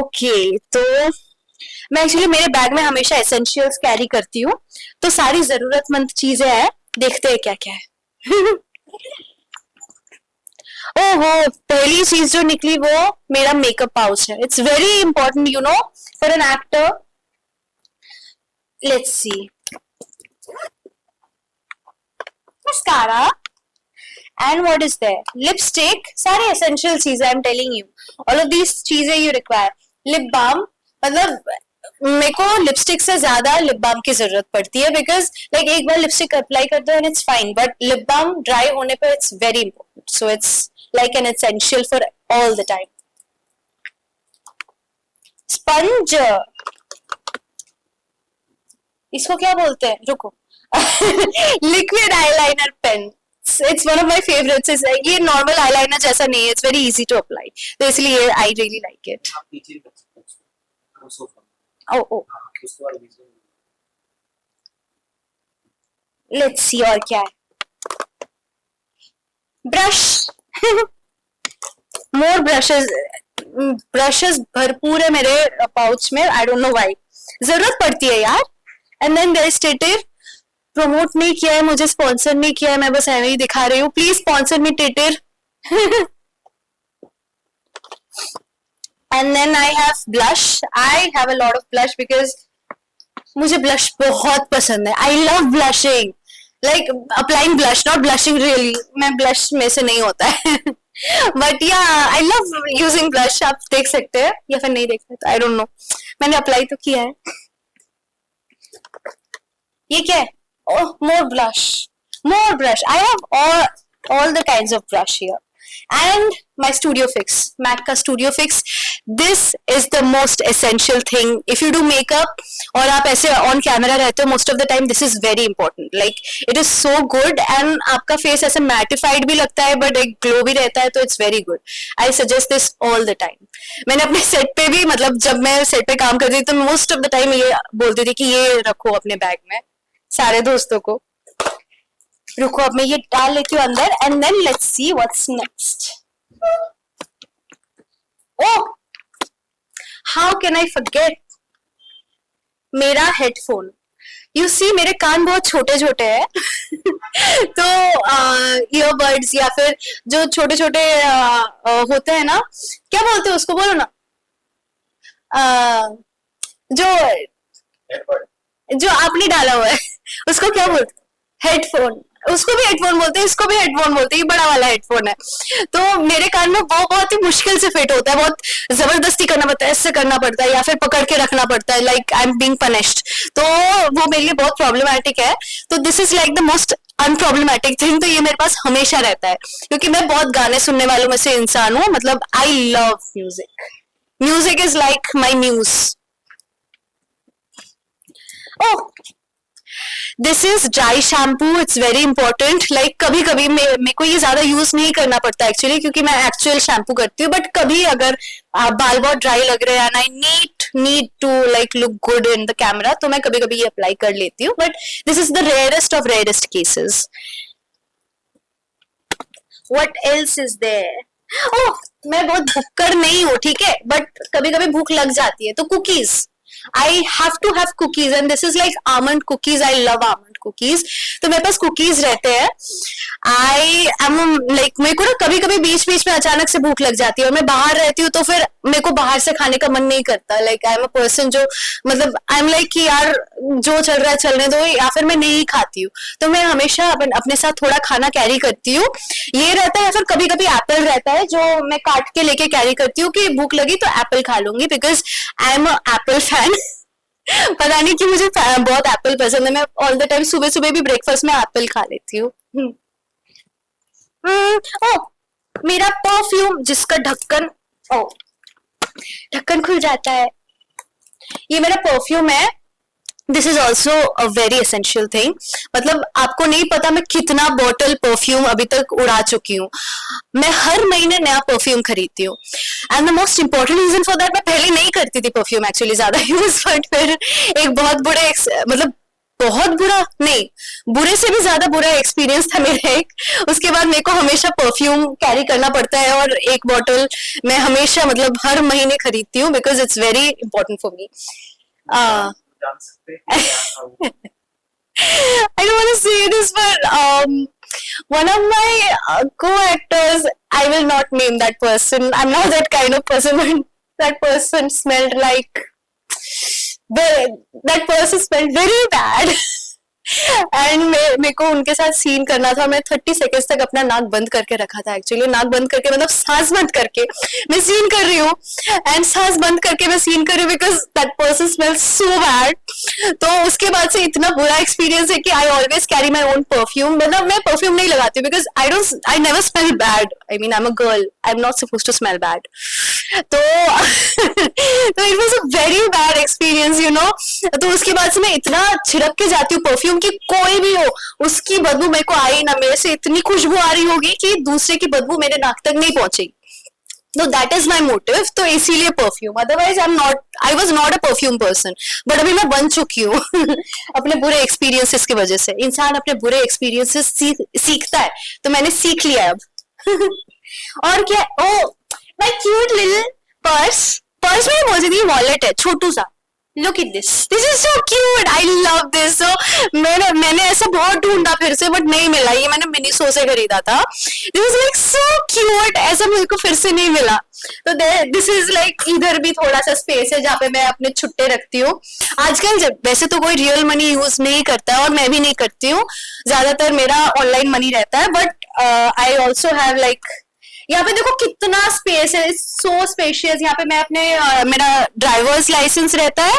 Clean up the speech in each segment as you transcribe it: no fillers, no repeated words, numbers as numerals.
Okay तो मैं actually मेरे बैग में हमेशा एसेंशियल्स कैरी करती हूँ, तो सारी जरूरतमंद चीजें हैं। देखते हैं क्या क्या है। ओहो, पहली चीज जो निकली वो मेरा मेकअप पाउच है। It's very important you know for an actor. Let's see, mascara and what is there, lipstick, सारे एसेंशियल चीजें। I am telling you all of these चीजें यू रिक्वायर। लिप बाम, मतलब मेरे को लिपस्टिक से ज्यादा lip balm की जरूरत पड़ती है, बिकॉज लाइक एक बार लिपस्टिक अप्लाई कर दो and it's fine, but lip balm dry होने पे it's very important, so it's like an essential for all the time. Sponge, इसको क्या बोलते हैं, रुको। Liquid eyeliner pen, it's one of my favourites. ये नॉर्मल आईलाइनर जैसा नहीं है, it's very easy to apply, तो इसलिए I really like it. Oh oh, let's see और क्या है। ब्रश। मोर ब्रशेस, ब्रशेस भरपूर है मेरे पाउच में, आई डोंट नो व्हाई, जरूरत पड़ती है यार। एंड देन देयर इज टेटर, प्रमोट नहीं किया है मुझे, स्पॉन्सर नहीं किया है, मैं बस ऐसे ही दिखा रही हूँ, प्लीज स्पॉन्सर मी टेटर। And then I have blush, I have a lot of blush because मुझे ब्लश बहुत पसंद है। I love blushing, like applying blush, not blushing really, मैं ब्लश में से नहीं होता है। बट या आई लव यूजिंग ब्लश, आप देख सकते हैं या फिर नहीं देख सकते, आई डोंट नो, मैंने अप्लाई तो किया है। ये क्या है? Oh, more blush, more brush. I have all the kinds of brush here, and my Studio Fix, MAC का Studio Fix. This is the most essential thing. If you do makeup और आप ऐसे on camera रहते हो, most of the time this is very important. Like it is so good, and आपका face ऐसे mattified भी लगता है, but एक glow भी रहता है, तो it's very good. I suggest this all the time. मैंने अपने सेट पे भी, मतलब जब मैं सेट पे काम करती थी तो most of the time ये बोलती थी कि ये रखो अपने बैग में, सारे दोस्तों को। रुको, अब मैं ये डाल लेती हूँ अंदर, and then let's see what's next. Oh, how can I forget, मेरा हेडफोन। यू सी मेरे कान बहुत छोटे छोटे हैं। तो ईयरबड्स या फिर जो छोटे छोटे होते हैं ना, क्या बोलते हैं उसको, बोलो ना। जो जो आपने डाला हुआ है उसको क्या बोलते हैं? हेडफोन। उसको भी हेडफोन बोलते हैं, इसको भी हेडफोन बोलते हैं, ये बड़ा वाला हेडफोन है। तो मेरे कान में वो बहुत ही मुश्किल से फिट होता है, बहुत जबरदस्ती करना पड़ता है, ऐसे करना पड़ता है या फिर पकड़ के रखना पड़ता है, like I am being punished. तो वो मेरे लिए बहुत प्रॉब्लमैटिक है। तो this is like the most unproblematic thing. तो ये मेरे पास हमेशा रहता है, क्योंकि मैं बहुत गाने सुनने वालों में से इंसान हूँ। मतलब I love music, music is like my muse. Oh, this is dry shampoo, it's very important. Like कभी कभी मेरे को ये ज्यादा यूज नहीं करना पड़ता एक्चुअली, क्योंकि मैं एक्चुअल शैम्पू करती हूँ, बट कभी अगर बाल बहुत ड्राई लग रहे हैं and I need to like look good in the camera, तो मैं कभी कभी ये अप्लाई कर लेती हूँ, but this is the rarest of rarest cases. What else is there? Oh, मैं बहुत भुक्कड़ नहीं हूँ, ठीक है, बट कभी कभी भूख लग जाती है, तो cookies. I have to have cookies, and this is like almond cookies. I love almond cookies. तो मेरे पास cookies रहते हैं। I am like, मेरे को ना कभी कभी बीच बीच में अचानक से भूख लग जाती है और मैं बाहर रहती हूँ, तो फिर मेरे को बाहर से खाने का मन नहीं करता। Like I am a person जो, मतलब आई एम लाइक कि यार जो चल रहा है चलने दो, या फिर मैं नहीं खाती हूँ। तो मैं हमेशा अपने साथ थोड़ा खाना कैरी करती हूँ, ये रहता है, या फिर कभी कभी एप्पल रहता है जो मैं काट के लेके कैरी करती हूँ कि भूख लगी तो एप्पल खा लूंगी, because I am a Apple fan. पता नहीं कि मुझे बहुत एप्पल पसंद है। मैं ऑल द टाइम सुबह सुबह भी ब्रेकफास्ट में एप्पल खा लेती हूँ। ओ, मेरा परफ्यूम जिसका ढक्कन, ओ ढक्कन खुल जाता है, ये मेरा परफ्यूम है। This is also a very essential thing. मतलब आपको नहीं पता मैं कितना बॉटल परफ्यूम अभी तक उड़ा चुकी हूँ। मैं हर महीने नया परफ्यूम खरीदती हूँ, and the most important reason for that, मैं पहले नहीं करती थी परफ्यूम एक्चुअली ज्यादा यूज, बट फिर एक बहुत बड़े मतलब बहुत बुरा नहीं, बुरे से भी ज्यादा बुरा एक्सपीरियंस था मेरा एक। उसके बाद मेरे को हमेशा परफ्यूम कैरी करना पड़ता है, और एक बॉटल मैं हमेशा मतलब हर महीने खरीदती हूँ, because it's very important for me. जान सकते हैं कि क्या था वो? I don't want to say this, but one of my co-actors, I will not name that person. I'm not that kind of person, but that person smelled like that person smelled very bad. And मेरे को उनके साथ scene करना था। मैं 30 seconds तक अपना नाक बंद करके रखा था। एक्चुअली नाक बंद करके मतलब सांस बंद करके मैं सीन कर रही हूँ, एंड सांस बंद करके मैं सीन कर रही हूँ, because that person smells so bad. तो उसके बाद से इतना बुरा एक्सपीरियंस है कि I always carry my own perfume. मतलब मैं परफ्यूम नहीं लगाती because I never smell bad. I mean I am a girl, I am not suppose to smell bad. तो तो it was a very bad experience, you know. तो उसके बाद से मैं इतना छिड़क के जाती हूँ परफ्यूम की, कोई भी हो उसकी बदबू मेरे को आई ना, मेरे से इतनी खुशबू आ रही होगी कि दूसरे की बदबू मेरे नाक तक नहीं पहुंचेगी। तो दैट इज माई मोटिव, तो इसीलिए perfume. Otherwise I was not a perfume person, but अभी मैं बन चुकी हूँ अपने बुरे एक्सपीरियंसेस की वजह से। इंसान अपने बुरे एक्सपीरियंसेस सीखता है, तो मैंने सीख लिया अब। और क्या, oh my cute little purse. Purse में बोल सकती वॉलेट है छोटू सा। Look it this is so cute, I love this. So मैंने ऐसा बहुत ढूंढा फिर से, बट नहीं मिला। ये मैंने मिनीसो से खरीदा था। This is like so cute, ऐसा मेरे को फिर से नहीं मिला। तो दिस इज लाइक इधर भी थोड़ा सा स्पेस है जहाँ पे मैं अपने छुट्टे रखती हूँ। आजकल वैसे तो कोई रियल मनी यूज नहीं करता है, और मैं भी नहीं करती हूँ, ज्यादातर मेरा ऑनलाइन मनी रहता है। But I also have like, यहाँ पे देखो कितना स्पेस है, सो स्पेशियस। यहाँ पे मैं अपने मेरा ड्राइवर्स लाइसेंस रहता है,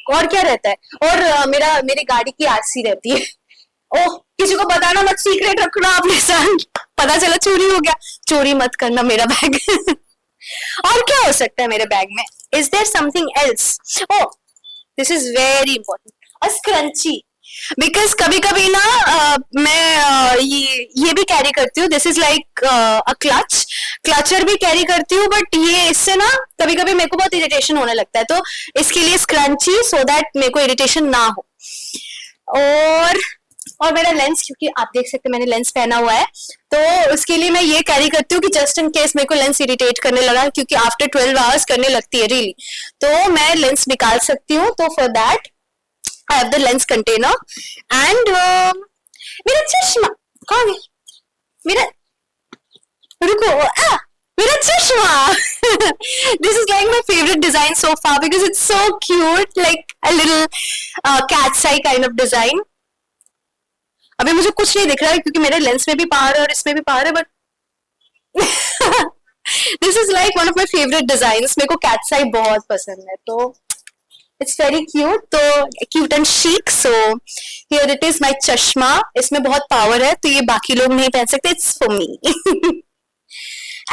और क्या रहता है, और मेरी गाड़ी की आरसी रहती है। ओह, किसी को बताना मत, सीक्रेट रखना अपने साथ। पता चला चोरी हो गया, चोरी मत करना मेरा बैग। और क्या हो सकता है मेरे बैग में? Is there something else? Oh, this is very important, a scrunchie. Because कभी कभी ना मैं ये भी कैरी करती हूँ। This is like a clutcher भी कैरी करती हूँ, बट ये इससे ना कभी कभी मेरे को बहुत इरिटेशन होने लगता है, तो इसके लिए स्क्रंची, सो दैट मेरे को इरिटेशन ना हो। और मेरा लेंस, क्योंकि आप देख सकते हैं मैंने लेंस पहना हुआ है, तो उसके लिए मैं ये कैरी करती हूँ कि जस्ट इन केस मेरे को लेंस इरिटेट करने लगा, क्योंकि आफ्टर 12 आवर्स करने लगती है रियली, तो मैं लेंस निकाल सकती हूँ। तो for that I have the lens container and मेरा चश्मा कहाँ गया? मेरा, रुको, मेरा चश्मा। This is like my favorite design so far because it's so cute, like a little cat's eye kind of design. अभी मुझे कुछ नहीं दिख रहा है क्योंकि मेरे लेंस में भी पावर है और इसमें भी पावर है, but this is like one of my favourite design. मेरे को कैट्स आई बहुत पसंद है, तो इट्स वेरी क्यूट, तो cute and chic। So here it is my चश्मा। इसमें बहुत पावर है, तो ये बाकी लोग नहीं पहन सकते, इट्स फॉर मी।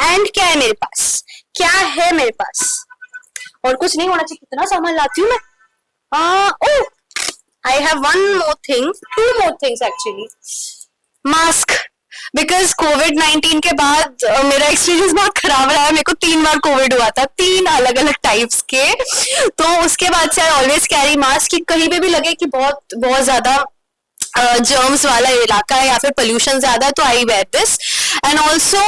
एंड क्या है मेरे पास, क्या है मेरे पास? और कुछ नहीं होना चाहिए, कितना सामान लाती हूँ मैं। Oh, I have one more thing, two more things actually. Mask, because कोविड-19 के बाद मेरा एक्सपीरियंस बहुत खराब रहा है। मेरे को 3 बार कोविड हुआ था, 3 अलग अलग टाइप्स के। तो उसके बाद से आई ऑलवेज कैरी मास्क, कि कहीं पे भी लगे कि बहुत बहुत ज्यादा जर्म्स वाला इलाका है या फिर पोल्यूशन ज्यादा, तो आई वेयर दिस। एंड ऑल्सो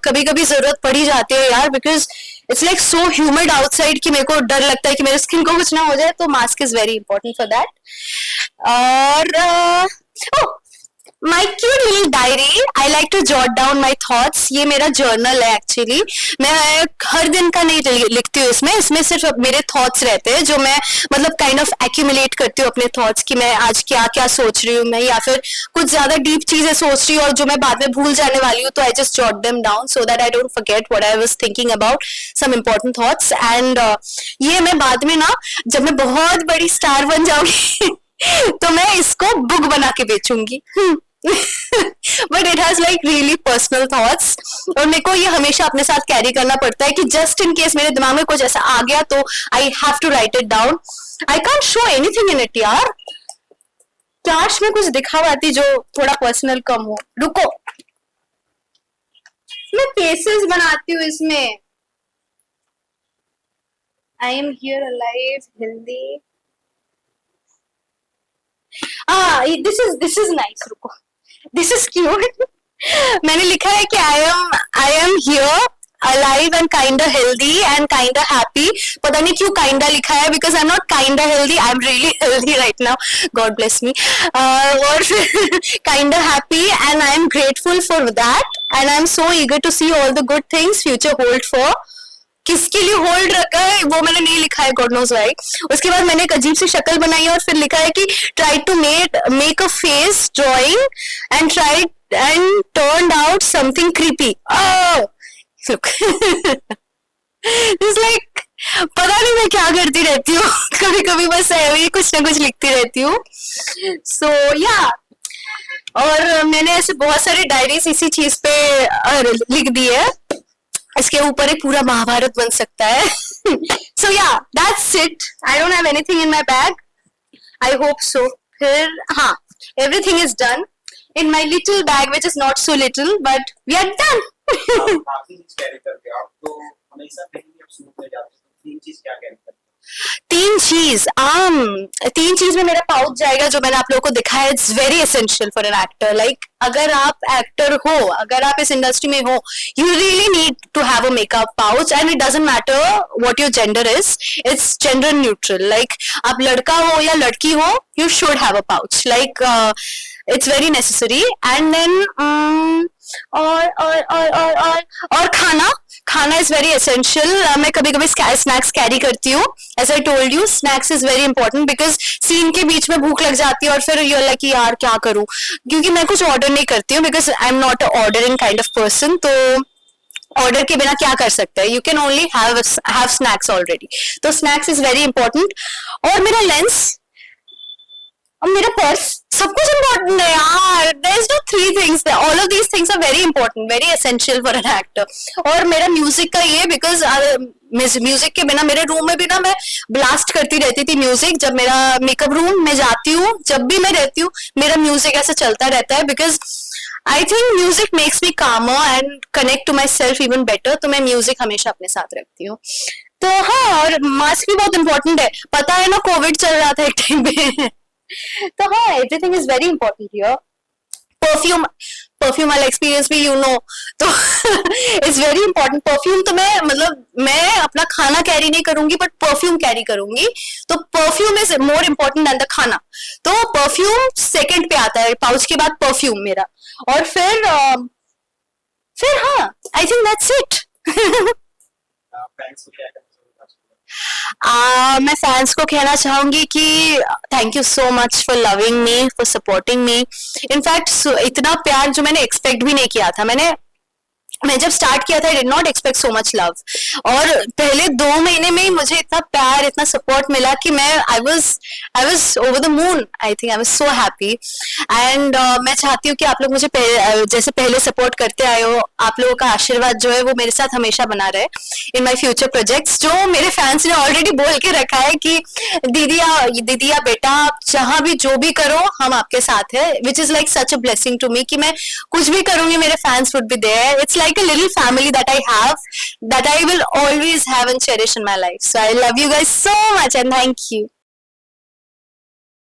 कभी कभी जरूरत पड़ी जाती है यार, because it's like so humid outside कि मेरे को डर लगता है कि मेरे स्किन को कुछ ना हो जाए, तो mask is very important for that. और my cute little diary, I like to jot down my thoughts. ये मेरा जर्नल है एक्चुअली। मैं हर दिन का नहीं लिखती हूँ इसमें सिर्फ मेरे थॉट्स रहते हैं, जो मैं मतलब काइंड ऑफ एक्यूमुलेट करती हूँ अपने थॉट्स, कि मैं आज क्या क्या सोच रही हूँ मैं, या फिर कुछ ज्यादा डीप चीजें सोच रही हूँ और जो मैं बाद में भूल जाने वाली हूँ, तो I just jot them down so that I don't forget what I was thinking about, some important thoughts. And ये मैं बाद में ना, जब मैं बहुत बड़ी स्टार बन जाऊंगी तो मैं इसको बुक बना के बेचूंगी। But it has like really personal thoughts, और मेरे को ये हमेशा अपने साथ कैरी करना पड़ता है कि जस्ट इन केस मेरे दिमाग में कुछ ऐसा आ गया, तो I have to write it down. I can't show anything in it यार। काश में कुछ दिखा पाती जो थोड़ा पर्सनल कम हो। रुको, मैं फेसेस बनाती हूँ इसमें। I am here alive, healthy. This is nice, रुको, दिस इज क्यूट. मैंने लिखा है कि I am here alive and kinda healthy and kinda happy. पता नहीं क्यों kinda लिखा है, because I'm not kinda healthy, I'm really healthy right now, God bless me. और फिर kinda happy and I'm grateful for that and I'm so eager to see all the good things future hold for. किसके लिए hold रखा है वो मैंने नहीं लिखा है, गॉड नोज व्हाई. उसके बाद मैंने एक अजीब सी शक्ल बनाई है और फिर लिखा है कि try to make a face drawing and try and turned out something creepy. Look, it's like पता नहीं मैं क्या करती रहती हूँ. कभी कभी बस ऐसे कुछ ना कुछ लिखती रहती हूँ. सो या, और मैंने ऐसे बहुत सारे डायरीज इसी चीज पे लिख दी है. इसके ऊपर एक पूरा महाभारत बन सकता है. सो या, that's it. I don't have anything in my bag. I hope so. फिर हाँ, everything is done in my little bag, which is not so little, but we are done. काफी चीज कैरी करते हो आप, तो हमेशा कहीं भी आप सूट में जाते हो तो तीन चीज क्या कैरी करते हो? तीन चीज में मेरा पाउच जाएगा जो मैंने आप लोगों को दिखाया. It's very essential for an actor. Like अगर आप एक्टर हो, अगर आप इस इंडस्ट्री में हो, you really need to have a makeup pouch and it doesn't matter what your gender is. It's gender neutral. Like आप लड़का हो या लड़की हो, you should have a pouch. Like it's very necessary. And then और खाना is very essential. मैं कभी कभी snacks carry करती हूँ. As I told you, snacks is very important because scene के बीच में भूख लग जाती है और फिर you're like यार क्या करूँ, क्योंकि मैं कुछ order नहीं करती हूँ because I'm not a ordering kind of person. तो ऑर्डर के बिना क्या कर सकते हैं. You can only have snacks already. तो स्नैक्स इज वेरी इंपॉर्टेंट. और मेरा लेंस और मेरा पर्स, सब कुछ इम्पोर्टेंट है यार. There is no three things, all of these things are very important, very essential for an actor. और मेरा म्यूजिक का ये, बिकॉज म्यूजिक के बिना मेरे रूम में भी ना मैं ब्लास्ट करती रहती थी म्यूजिक. जब मेरा मेकअप रूम में जाती हूँ, जब भी मैं रहती हूँ, मेरा म्यूजिक ऐसे चलता रहता है. Because I think music makes me calmer and connect to my self even better. तो मैं म्यूजिक हमेशा अपने साथ रखती हूँ. तो हाँ, और मास्क भी बहुत इंपॉर्टेंट है. पता है ना, कोविड चल रहा था एक टाइम पे. तो हाँ, everything is very important here. Perfume वाला एक्सपीरियंस भी, यू नो, तो इट्स वेरी इंपॉर्टेंट. परफ्यूम तो मैं अपना खाना कैरी नहीं करूंगी, बट परफ्यूम कैरी करूंगी. तो perfume is more important then the खाना. तो परफ्यूम सेकंड पे आता है, पाउच के बाद परफ्यूम मेरा. और फिर हाँ, I think that's it. Friends को क्या करना मैं फैंस को कहना चाहूंगी कि thank you so much for loving me, for supporting me. In fact इतना प्यार जो मैंने एक्सपेक्ट भी नहीं किया था. मैं जब स्टार्ट किया था, I did not expect so much love. और पहले 2 महीने में ही मुझे इतना प्यार, इतना सपोर्ट मिला कि I was over the moon. I think I was so happy. And मैं चाहती हूँ कि आप लोग मुझे जैसे पहले सपोर्ट करते आए हो, आप लोगों का आशीर्वाद जो है वो मेरे साथ हमेशा बना रहे इन माई फ्यूचर प्रोजेक्ट्स. जो मेरे फैंस ने ऑलरेडी बोल के रखा है कि दीदी या बेटा, आप जहाँ भी जो भी करो, हम आपके साथ है. Which is like such a blessing to me कि मैं कुछ भी करूंगी, मेरे fans would be there. It's like a little family that I have, that I will always have and cherish in my life. So I love you guys so much and thank you.